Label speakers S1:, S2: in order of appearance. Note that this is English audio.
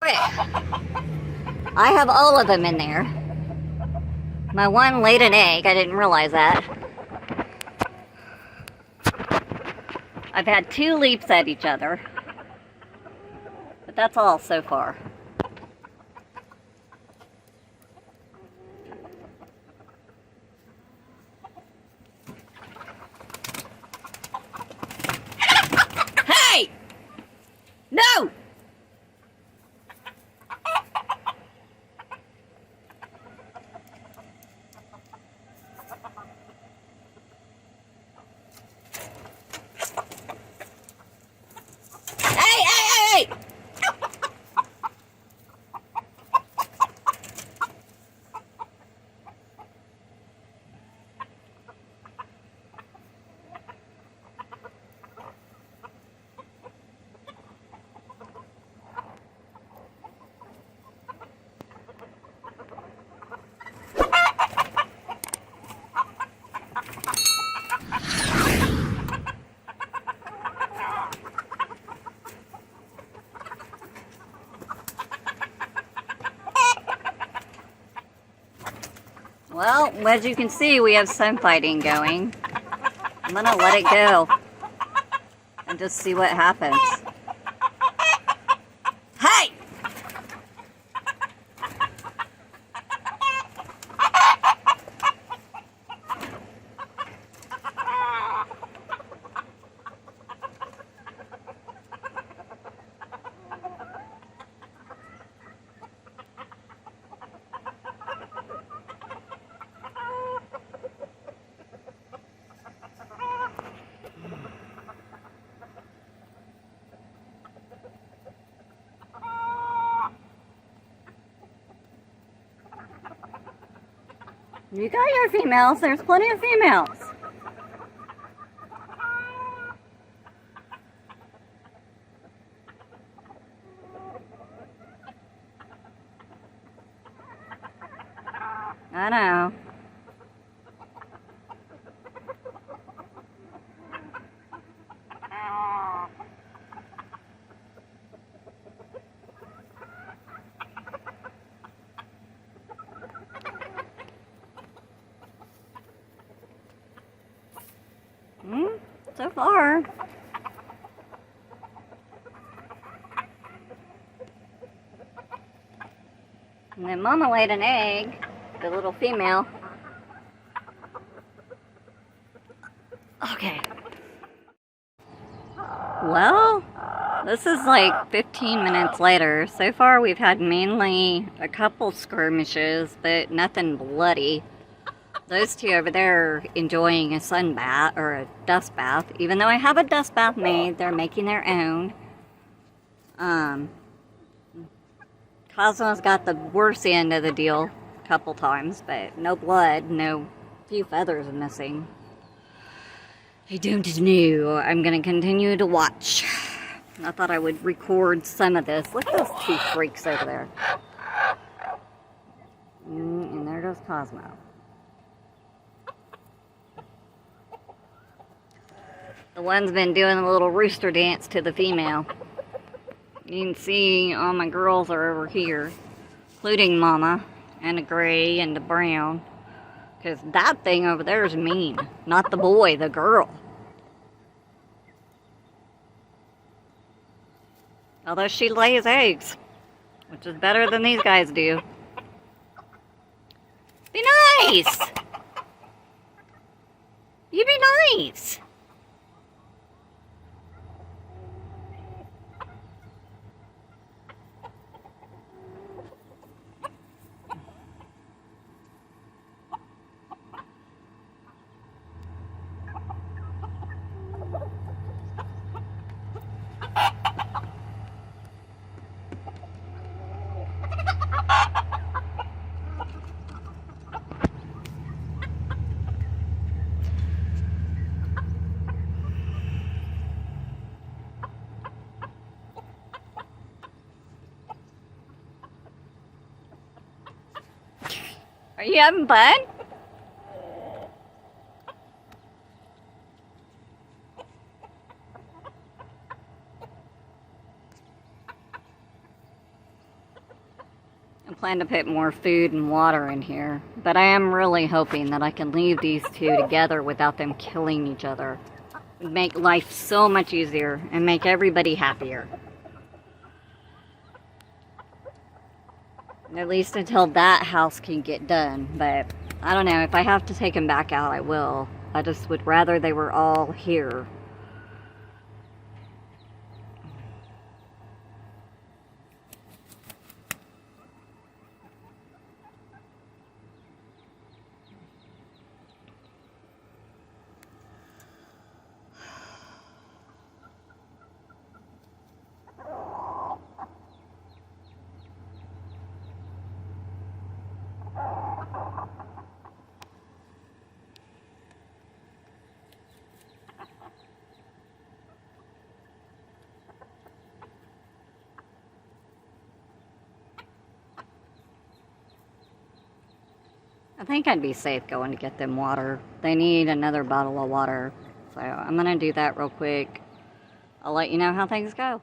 S1: I have all of them in there. My one laid an egg. I didn't realize that. I've had 2 leaps at each other. But that's all so far. Hey! No! Hey! Well, as you can see, we have some fighting going. I'm gonna let it go and just see what happens. Hey! You got your females. There's plenty of females. I know. So far. And then Mama laid an egg, the little female. Okay. Well, this is like 15 minutes later. So far we've had mainly a couple skirmishes, but nothing bloody. Those 2 over there are enjoying a sun bath, or a dust bath. Even though I have a dust bath made, they're making their own. Cosmo's got the worst end of the deal a couple times, but no blood, no few feathers missing. I don't know. I'm going to continue to watch. I thought I would record some of this. Look at those 2 freaks over there. And there goes Cosmo. The one's been doing a little rooster dance to the female. You can see all my girls are over here, including Mama, and the gray and the brown. Because that thing over there is mean. Not the boy, the girl. Although she lays eggs, which is better than these guys do. Be nice! You be nice! Are you having fun? I plan to put more food and water in here, but I am really hoping that I can leave these two together without them killing each other. It would make life so much easier and make everybody happier. At least until that house can get done, but I don't know, if I have to take them back out, I will. I just would rather they were all here. I think I'd be safe going to get them water. They need another bottle of water. So I'm going to do that real quick. I'll let you know how things go.